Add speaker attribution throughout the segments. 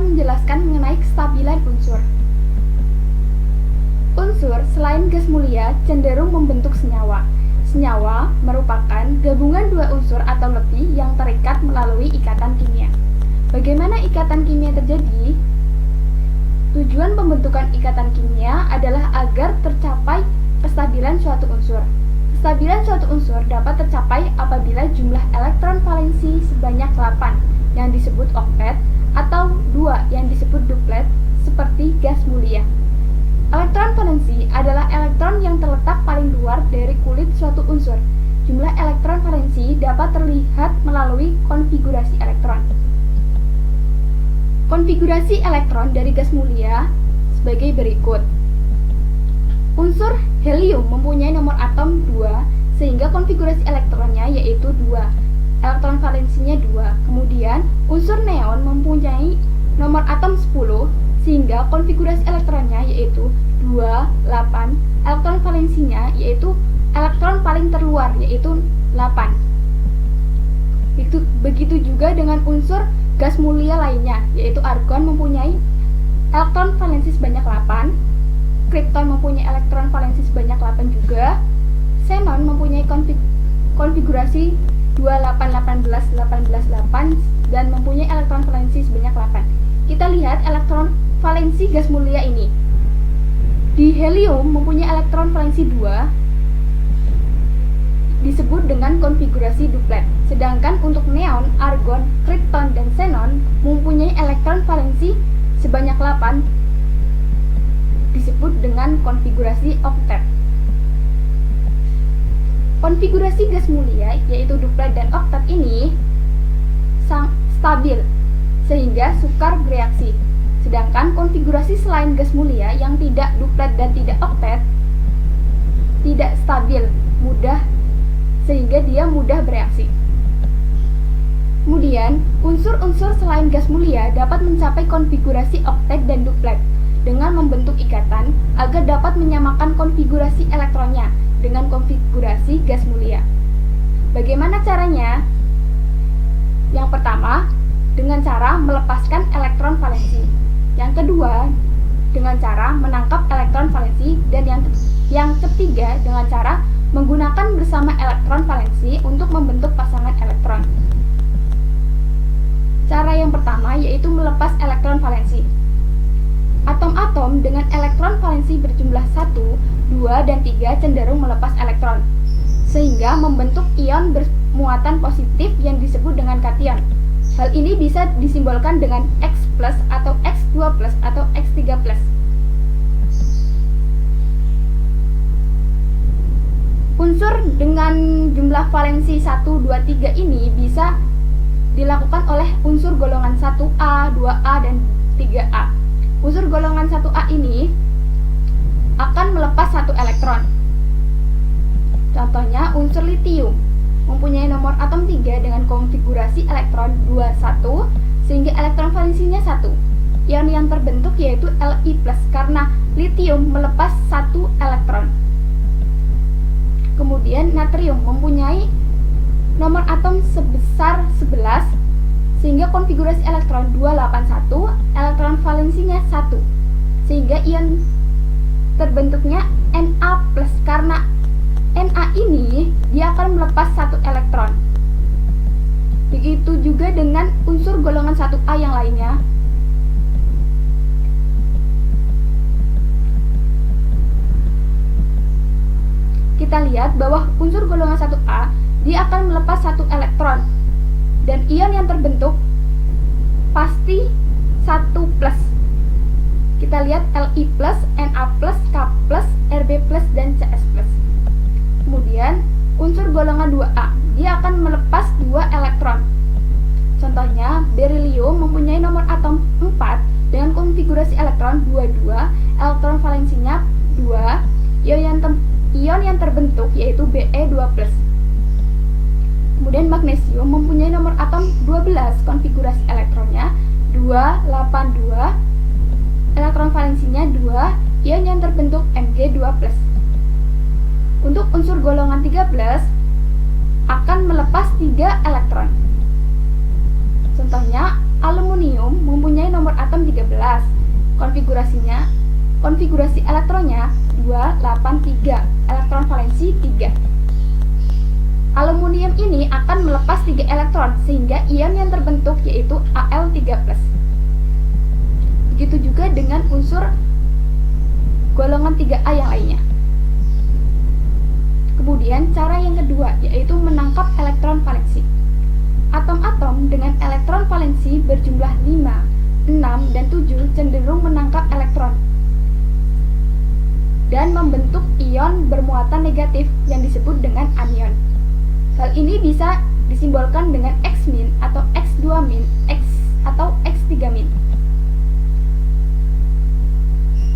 Speaker 1: akan menjelaskan mengenai kestabilan unsur. Unsur selain gas mulia cenderung membentuk senyawa. Senyawa merupakan gabungan dua unsur atau lebih yang terikat melalui ikatan kimia. Bagaimana ikatan kimia terjadi? Tujuan pembentukan ikatan kimia adalah agar tercapai kestabilan suatu unsur. Kestabilan suatu unsur dapat tercapai apabila jumlah elektron valensi sebanyak 8 yang disebut oktet atau 2 yang disebut duplet seperti gas mulia. Elektron valensi adalah elektron yang terletak paling luar dari kulit suatu unsur. Jumlah elektron valensi dapat terlihat melalui konfigurasi elektron. Konfigurasi elektron dari gas mulia sebagai berikut. Unsur helium mempunyai nomor atom 2 sehingga konfigurasi elektronnya yaitu 2. Elektron valensinya 2. Kemudian unsur neon mempunyai nomor atom 10 sehingga konfigurasi elektronnya yaitu 2, 8. Elektron valensinya yaitu elektron paling terluar yaitu 8. Begitu juga dengan unsur gas mulia lainnya yaitu argon mempunyai elektron valensi sebanyak 8, kripton mempunyai elektron valensi sebanyak 8 juga, xenon mempunyai konfigurasi 2, 8, 18, 18, 8 dan mempunyai elektron valensi sebanyak 8. Kita lihat elektron valensi gas mulia ini. Di helium mempunyai elektron valensi 2 disebut dengan konfigurasi duplet. Sedangkan untuk neon, argon, kripton, dan xenon mempunyai elektron valensi sebanyak 8 disebut dengan konfigurasi oktet. Konfigurasi gas mulia yaitu duplet dan oktet ini stabil sehingga sukar bereaksi. Sedangkan konfigurasi selain gas mulia yang tidak duplet dan tidak oktet tidak stabil, sehingga dia mudah bereaksi. Kemudian, unsur-unsur selain gas mulia dapat mencapai konfigurasi oktet dan duplet dengan membentuk ikatan agar dapat menyamakan konfigurasi elektronnya dengan konfigurasi gas mulia. Bagaimana caranya? Yang pertama, dengan cara melepaskan elektron valensi. Yang kedua, dengan cara menangkap elektron valensi, dan yang ketiga dengan cara menggunakan bersama elektron valensi untuk membentuk pasangan elektron. Cara yang pertama yaitu melepas elektron valensi. Atom-atom dengan elektron valensi berjumlah 1, 2, dan 3 cenderung melepas elektron, sehingga membentuk ion bermuatan positif yang disebut dengan kation. Hal ini bisa disimbolkan dengan X+, atau X2+, atau X3+. Unsur dengan jumlah valensi 1, 2, 3 ini bisa dilakukan oleh unsur golongan 1A, 2A, dan 3A. Unsur golongan 1A ini akan melepas 1 elektron. Contohnya unsur litium mempunyai nomor atom 3 dengan konfigurasi elektron 21 sehingga elektron valensinya 1. Ion yang terbentuk yaitu Li+ karena litium melepas 1 elektron. Kemudian natrium mempunyai nomor atom sebesar 11 sehingga konfigurasi elektron 281, elektron valensinya 1. Sehingga ion terbentuknya Na+ karena Na ini dia akan melepas 1 elektron. Begitu juga dengan unsur golongan 1A yang lainnya. Kita lihat bahwa unsur golongan 1A dia akan melepas 1 elektron dan ion yang terbentuk pasti 1+. Kita lihat Li+, Na+, K+, Rb+, dan Cs+. Kemudian unsur golongan 2A dia akan melepas 2 elektron. Contohnya berilium mempunyai nomor atom 4 dengan konfigurasi elektron 22, elektron valensinya 2, ion yang terbentuk yaitu Be2+. Kemudian magnesium mempunyai nomor atom 12, konfigurasi elektronnya 282, elektron valensinya 2, ion yang terbentuk Mg2+. Untuk unsur golongan 13 akan melepas 3 elektron. Contohnya aluminium mempunyai nomor atom Konfigurasi elektronnya 283, elektron valensi 3. Aluminium ini akan melepas 3 elektron sehingga ion yang terbentuk yaitu Al3+. Begitu juga dengan unsur golongan 3A yang lainnya. Kemudian cara yang kedua yaitu menangkap elektron valensi. Atom-atom dengan elektron valensi berjumlah 5, 6, dan 7 cenderung menangkap elektron dan membentuk ion bermuatan negatif yang disebut dengan anion. Hal ini bisa disimbolkan dengan X- atau X2-, X atau X3-.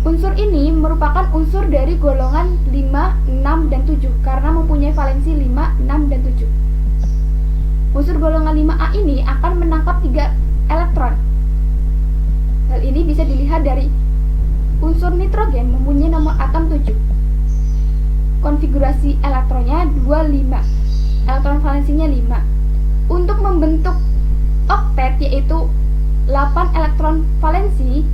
Speaker 1: Unsur ini merupakan unsur dari golongan 5, 6, dan 7 karena mempunyai valensi 5, 6, dan 7. Unsur golongan 5A ini akan menangkap 3 elektron. Hal ini bisa dilihat dari unsur nitrogen mempunyai nomor atom 7. Konfigurasi elektronnya 25. Elektron valensinya 5. Untuk membentuk oktet yaitu 8 elektron valensi,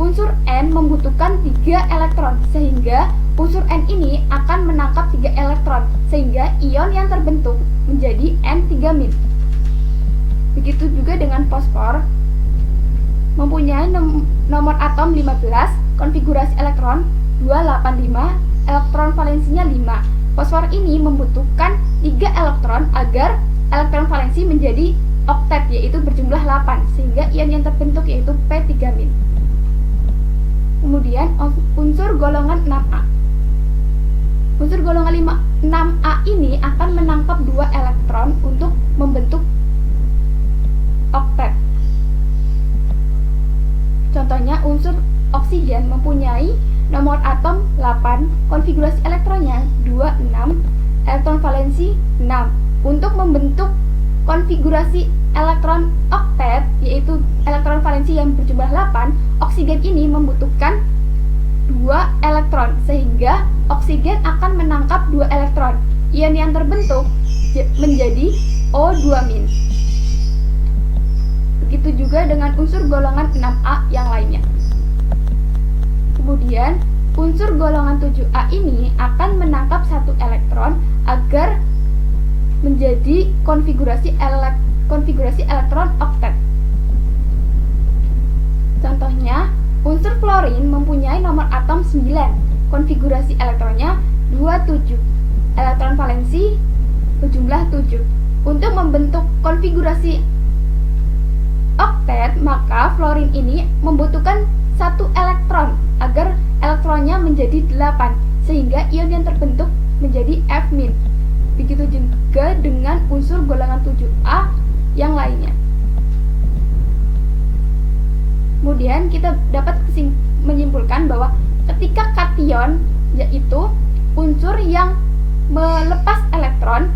Speaker 1: unsur N membutuhkan 3 elektron sehingga unsur N ini akan menangkap 3 elektron sehingga ion yang terbentuk menjadi N3-. Begitu juga dengan fosfor, mempunyai nomor atom 15, konfigurasi elektron 285, elektron valensinya 5. Fosfor ini membutuhkan 3 elektron agar elektron valensi menjadi oktet yaitu berjumlah 8 sehingga ion yang terbentuk yaitu P3-. Kemudian unsur golongan 6A. Unsur golongan 6A ini akan menangkap 2 elektron untuk membentuk oktet. Contohnya unsur oksigen mempunyai nomor atom 8, konfigurasi elektronnya 26, elektron valensi 6. Untuk membentuk konfigurasi elektron oktet yaitu elektron valensi yang berjumlah 8, oksigen ini membutuhkan 2 elektron sehingga oksigen akan menangkap 2 elektron. Ion yang terbentuk menjadi O2-. Begitu juga dengan unsur golongan 6A yang lainnya. Kemudian unsur golongan 7A ini akan menangkap 1 elektron agar menjadi konfigurasi elektron oktet. Contohnya, unsur fluorin mempunyai nomor atom 9, konfigurasi elektronnya 27, elektron valensi berjumlah 7. Untuk membentuk konfigurasi oktet, maka fluorin ini membutuhkan 1 elektron agar elektronnya menjadi 8 sehingga ion yang terbentuk menjadi F-. Begitu juga dengan unsur golongan 7A yang lainnya. Kemudian kita dapat menyimpulkan bahwa ketika kation yaitu unsur yang melepas elektron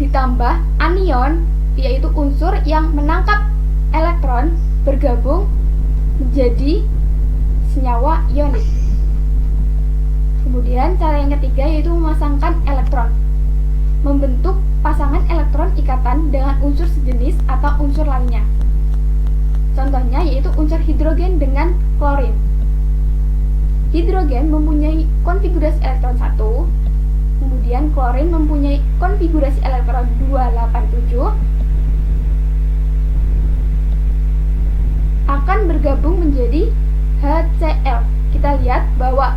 Speaker 1: ditambah anion yaitu unsur yang menangkap elektron bergabung menjadi senyawa ionik. Kemudian cara yang ketiga yaitu memasangkan elektron, membentuk pasangan elektron ikatan dengan unsur sejenis atau unsur lainnya. Contohnya yaitu unsur hidrogen dengan klorin. Hidrogen mempunyai konfigurasi elektron 1, kemudian klorin mempunyai konfigurasi elektron 287, akan bergabung menjadi HCl. Kita lihat bahwa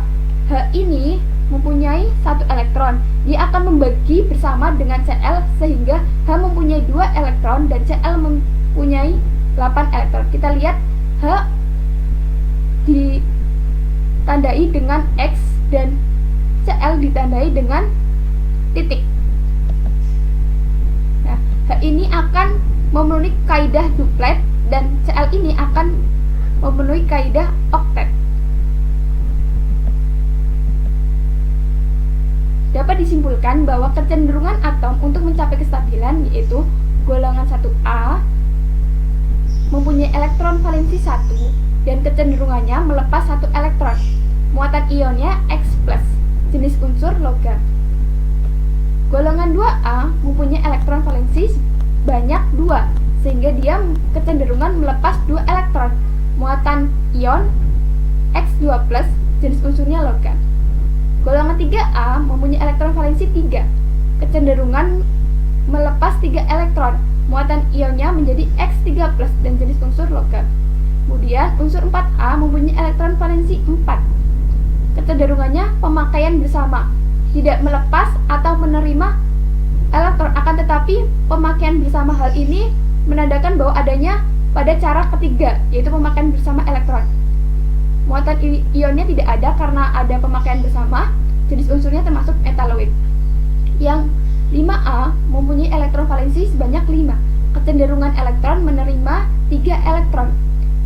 Speaker 1: H ini mempunyai 1 elektron. Dia akan membagi bersama dengan Cl sehingga H mempunyai 2 elektron dan Cl mempunyai 8 elektron. Kita lihat H ditandai dengan X dan Cl ditandai dengan titik. Nah, H ini akan memenuhi kaidah duplet dan Cl ini akan memenuhi kaidah oktet. Dapat disimpulkan bahwa kecenderungan atom untuk mencapai kestabilan yaitu golongan 1A mempunyai elektron valensi 1 dan kecenderungannya melepas 1 elektron. Muatan ionnya X+, jenis unsur logam. Golongan 2A mempunyai elektron valensi banyak 2 sehingga dia kecenderungan melepas 2 elektron. Muatan ion X2+, jenis unsurnya logam. Golongan 3A mempunyai elektron valensi 3, kecenderungan melepas 3 elektron. Muatan ionnya menjadi X3+ dan jenis unsur logam. Kemudian unsur 4A mempunyai elektron valensi 4, kecenderungannya pemakaian bersama, tidak melepas atau menerima elektron, akan tetapi pemakaian bersama hal ini menandakan bahwa adanya pada cara ketiga, yaitu pemakaian bersama elektron. Muatan ionnya tidak ada karena ada pemakaian bersama, jenis unsurnya termasuk metaloid. Yang 5A mempunyai elektron valensi sebanyak 5, kecenderungan elektron menerima 3 elektron.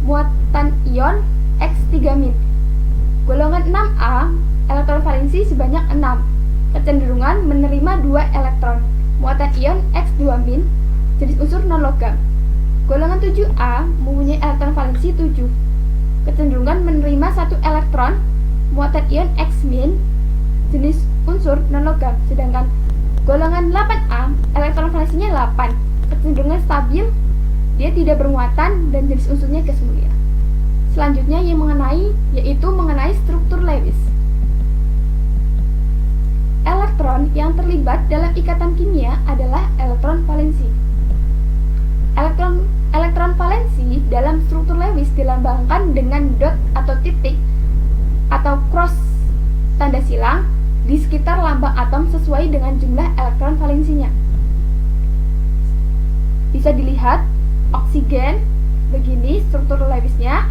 Speaker 1: Muatan ion X3-. Golongan 6A elektron valensi sebanyak 6, kecenderungan menerima 2 elektron. Muatan ion X2-, jenis unsur non-logam. Golongan 7A mempunyai elektron valensi 7, kecenderungan menerima 1 elektron. Muatan ion X-, jenis unsur non-logam. Sedangkan golongan 8A elektron valensinya 8, kecenderungan stabil, dia tidak bermuatan dan jenis unsurnya gas mulia. Selanjutnya yaitu mengenai struktur Lewis. Elektron yang terlibat dalam ikatan kimia adalah elektron valensi. Elektron valensi dalam struktur Lewis dilambangkan dengan dot atau titik atau cross tanda silang di sekitar lambang atom sesuai dengan jumlah elektron valensinya. Bisa dilihat oksigen begini struktur Lewisnya,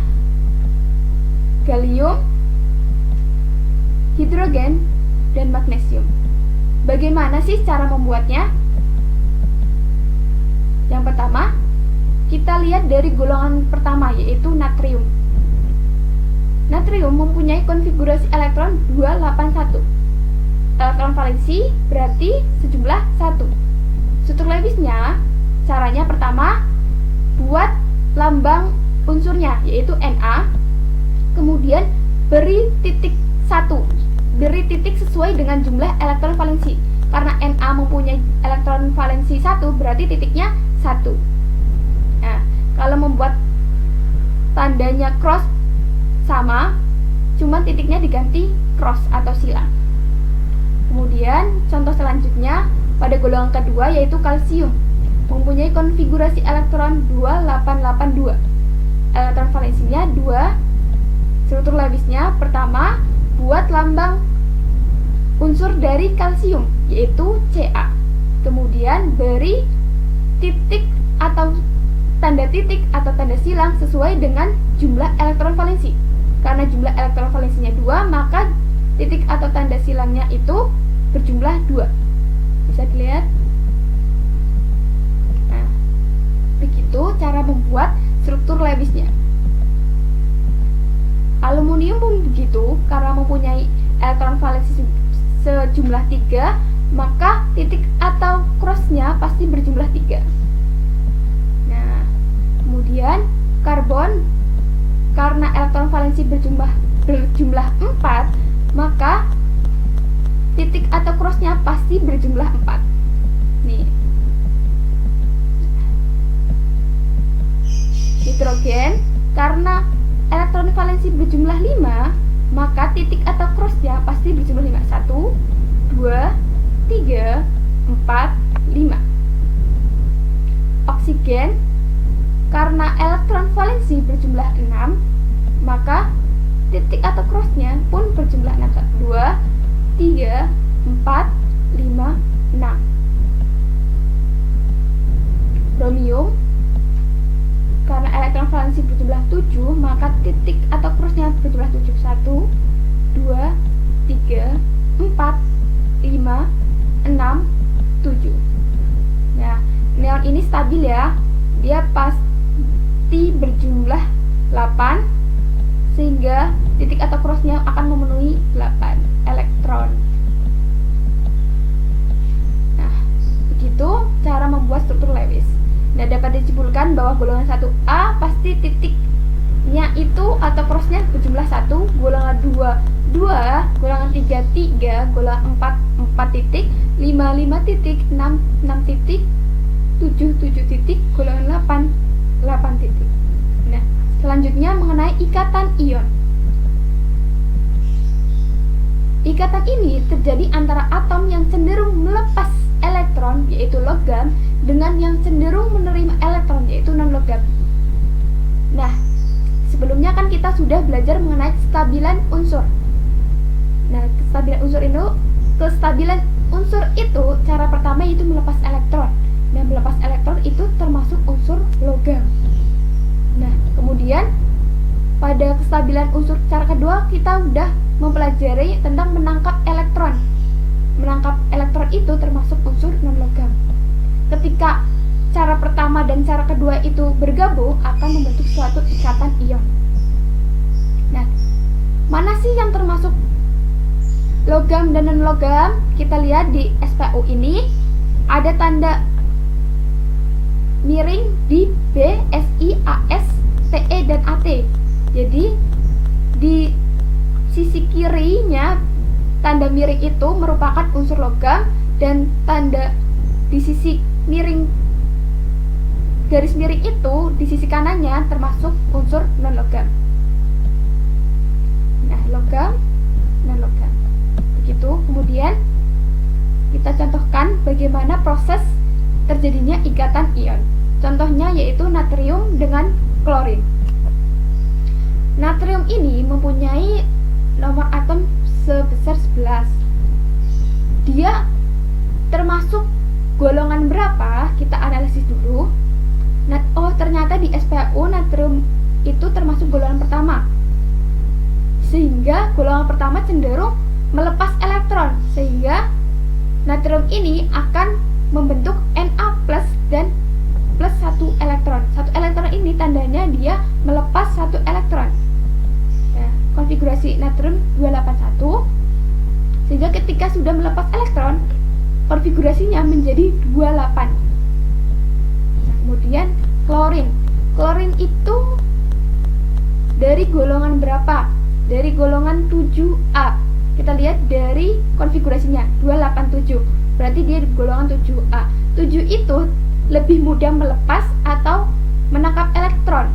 Speaker 1: gallium, hidrogen, dan magnesium. Bagaimana sih cara membuatnya? Yang pertama, kita lihat dari golongan pertama, yaitu natrium. Natrium mempunyai konfigurasi elektron 281. Elektron valensi berarti sejumlah 1. Struktur Lewisnya, caranya pertama, buat lambang unsurnya, yaitu Na. Kemudian beri titik 1, beri titik sesuai dengan jumlah elektron valensi. Karena Na mempunyai elektron valensi 1, berarti titiknya 1. Nah, kalau membuat tandanya cross sama, cuma titiknya diganti cross atau silang. Kemudian contoh selanjutnya pada golongan kedua, yaitu kalsium, mempunyai konfigurasi elektron 2882. Elektron valensinya 2. Struktur Lewisnya pertama, buat lambang unsur dari kalsium, yaitu Ca. Kemudian beri titik atau tanda titik atau tanda silang sesuai dengan jumlah elektron valensi. Karena jumlah elektron valensinya 2, maka titik atau tanda silangnya itu berjumlah 2. Bisa dilihat. Nah, begitu cara membuat struktur Lewisnya. Aluminium pun begitu, karena mempunyai elektron valensi sejumlah 3, maka titik atau crossnya pasti berjumlah 3. Nah, kemudian karbon, karena elektron valensi berjumlah 4, maka titik atau crossnya pasti berjumlah 4. Nih. Hidrogen, karena elektron valensi berjumlah 5, maka titik atau crossnya pasti berjumlah 5. 1, 2, 3, 4, 5. Oksigen, karena elektron valensi berjumlah 6, maka titik atau crossnya pun berjumlah 6. 2, 3, 4, 5, 6. Bromium, karena elektron valensi berjumlah 7, maka titik atau crossnya berjumlah 7. 1, 2, 3, 4, 5, 6, 7. Nah, neon ini stabil ya, dia pasti berjumlah 8, sehingga titik atau crossnya akan memenuhi 8 elektron. Nah, begitu cara membuat struktur Lewis. Nah, dapat disimpulkan bahwa golongan 1A pasti titiknya itu atau crossnya berjumlah 1, golongan 2, 2, golongan 3, 3, golongan 4, 4 titik, 5, 5 titik, 6, 6 titik, 77 titik golongan 8 titik. Nah, selanjutnya mengenai ikatan ion. Ikatan ini terjadi antara atom yang cenderung melepas elektron, yaitu logam, dengan yang cenderung menerima elektron, yaitu non-logam. Nah, sebelumnya kan kita sudah belajar mengenai kestabilan unsur. Nah, kestabilan unsur itu cara pertama yaitu melepas elektron. Nah, melepas elektron itu termasuk unsur logam. Nah, kemudian pada kestabilan unsur cara kedua kita sudah mempelajari tentang menangkap elektron. Menangkap elektron itu termasuk unsur non-logam. Ketika cara pertama dan cara kedua itu bergabung akan membentuk suatu ikatan ion. Nah, mana sih yang termasuk logam dan non-logam? Kita lihat di SPU ini ada tanda miring di B, SI, AS, TE, dan AT. Jadi di sisi kirinya tanda miring itu merupakan unsur logam, dan tanda di sisi miring garis miring itu di sisi kanannya termasuk unsur non-logam. Nah, logam, non-logam. Begitu. Kemudian kita contohkan bagaimana proses terjadinya ikatan ion. Contohnya yaitu natrium dengan klorin. Natrium ini mempunyai nomor atom sebesar 11. Dia termasuk golongan berapa? Kita analisis dulu. Ternyata di SPU natrium itu termasuk golongan pertama. Sehingga golongan pertama cenderung melepas elektron, sehingga natrium ini akan membentuk Na plus dan plus 1 elektron. 1 elektron ini tandanya dia melepas 1 elektron. Konfigurasi natrium 281, sehingga ketika sudah melepas elektron konfigurasinya menjadi 28. Nah, kemudian klorin. Klorin itu dari golongan berapa? Dari golongan 7A. Kita lihat dari konfigurasinya 287. Berarti dia di golongan 7A. 7 itu lebih mudah melepas atau menangkap elektron.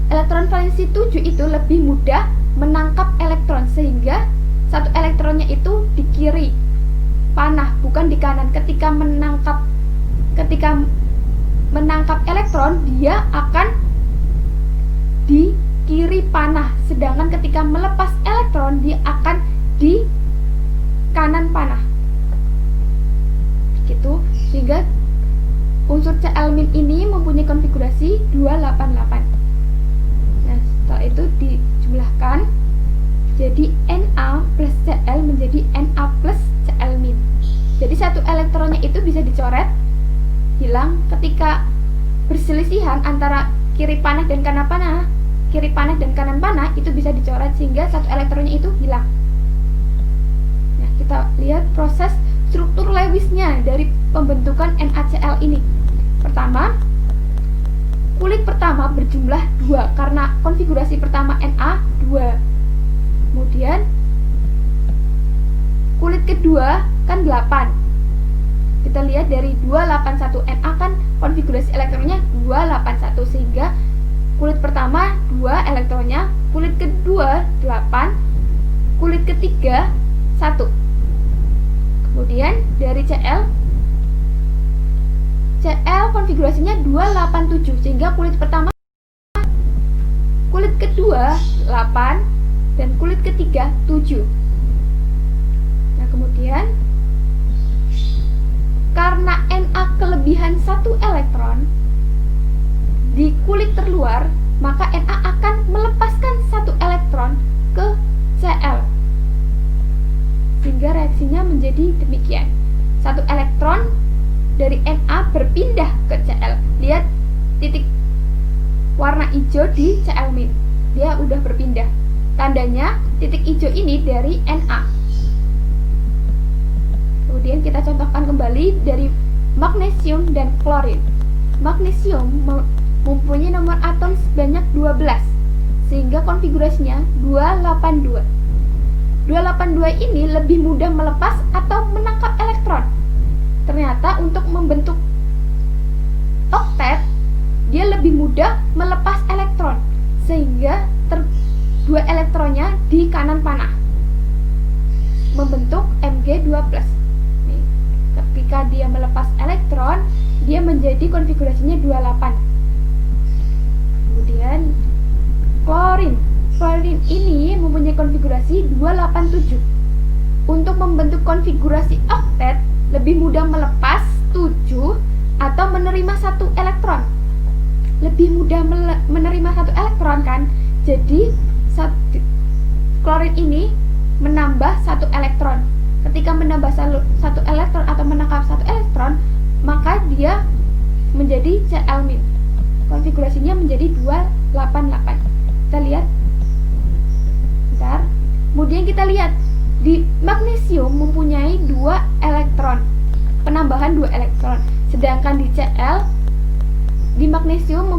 Speaker 1: Elektron valensi 7 itu lebih mudah menangkap elektron, sehingga satu elektronnya itu di kiri panah, bukan di kanan. Ketika menangkap elektron, dia akan di kiri panah, sedangkan ketika melepas elektron dia akan di kanan panah. Begitu, sehingga unsur Cl- ini mempunyai konfigurasi 288. Nah, setelah itu dijumlahkan jadi Na plus Cl menjadi Na plus Cl-. Jadi satu elektronnya itu bisa dicoret, hilang. Ketika berselisihan antara kiri panah dan kanan panah itu bisa dicoret, sehingga satu elektronnya itu hilang. Nah, kita lihat proses struktur Lewisnya dari pembentukan NaCl ini. Pertama, kulit pertama berjumlah 2 karena konfigurasi pertama Na 2. Kemudian kulit kedua kan 8. Kita lihat dari 281 Na kan konfigurasi elektronnya 281, sehingga kulit pertama 2 elektronnya, kulit kedua 8, kulit ketiga 1. Kemudian dari Cl konfigurasinya 287, sehingga kulit pertama, kulit kedua 8, dan kulit ketiga 7. Nah, kemudian karena Na kelebihan 1 elektron di kulit terluar, maka Na akan melepaskan 1 elektron ke Cl, sehingga reaksinya menjadi demikian. 1 elektron dari Na berpindah ke Cl. Lihat titik warna hijau di Cl-. Dia udah berpindah. Tandanya titik hijau ini dari Na. Kemudian kita contohkan kembali dari magnesium dan klorin. Magnesium mempunyai nomor atom sebanyak 12, sehingga konfigurasinya 282. 282 ini lebih mudah melepas atau menangkap elektron. ternyata untuk membentuk oktet dia lebih mudah melepas elektron, sehingga dua elektronnya di kanan panah membentuk Mg2+. Nih, ketika dia melepas elektron, dia menjadi konfigurasinya 28. Kemudian klorin ini mempunyai konfigurasi 287. Untuk membentuk konfigurasi oktet lebih mudah melepas 7 atau menerima 1 elektron. Lebih mudah menerima 1 elektron kan? Jadi klorin ini menambah 1 elektron. Ketika menambah 1 elektron atau menangkap 1 elektron, maka dia menjadi Cl-. Konfigurasinya menjadi 288. Kita lihat. Bentar. Kemudian kita lihat di magnesium mempunyai 2 elektron. Penambahan 2 elektron. Sedangkan di Cl di magnesium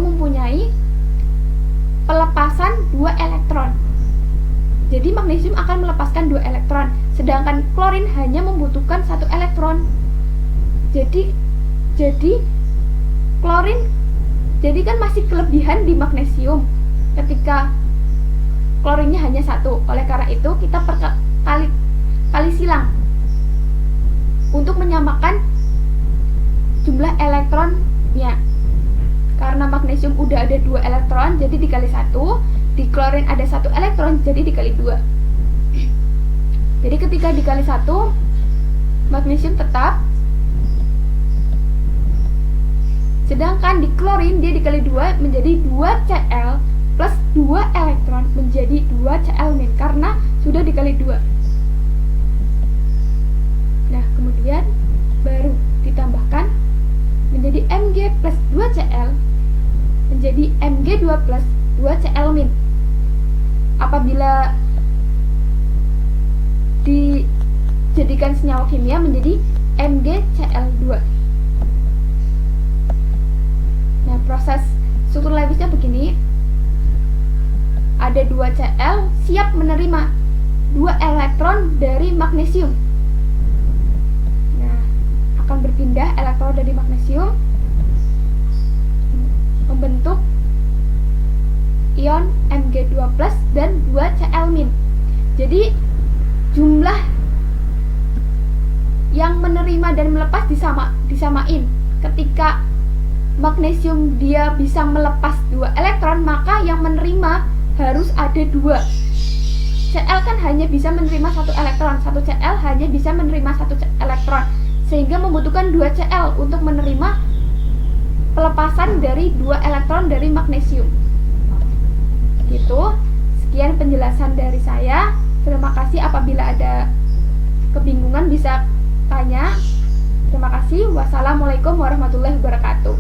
Speaker 1: mempunyai pelepasan 2 elektron. Jadi magnesium akan melepaskan 2 elektron, sedangkan klorin hanya membutuhkan 1 elektron. Jadi klorin kan masih kelebihan di magnesium ketika klorinnya hanya 1. Oleh karena itu kita kali silang untuk menyamakan jumlah elektronnya. Karena magnesium udah ada 2 elektron, jadi dikali 1. Di klorin ada 1 elektron, jadi dikali 2. Jadi ketika dikali 1, magnesium tetap. Sedangkan di klorin dia dikali 2 menjadi 2Cl plus 2 elektron menjadi 2Cl- karena sudah dikali 2. Nah, kemudian baru ditambahkan menjadi Mg plus 2Cl menjadi Mg2 plus 2Cl-. Apabila dijadikan senyawa kimia menjadi MgCl2. Nah, proses struktur Lewisnya begini. Ada 2Cl siap menerima 2 elektron dari magnesium. Nah, akan berpindah elektron dari magnesium membentuk ion Mg2+ dan 2Cl-. Jadi jumlah yang menerima dan melepas disamain. Ketika magnesium dia bisa melepas 2 elektron, maka yang menerima harus ada 2. Cl kan hanya bisa menerima 1 elektron, 1 Cl hanya bisa menerima 1 elektron, sehingga membutuhkan 2 Cl untuk menerima pelepasan dari 2 elektron dari magnesium. Gitu. Sekian penjelasan dari saya. Terima kasih. Apabila ada kebingungan bisa tanya. Terima kasih. Wassalamualaikum warahmatullahi wabarakatuh.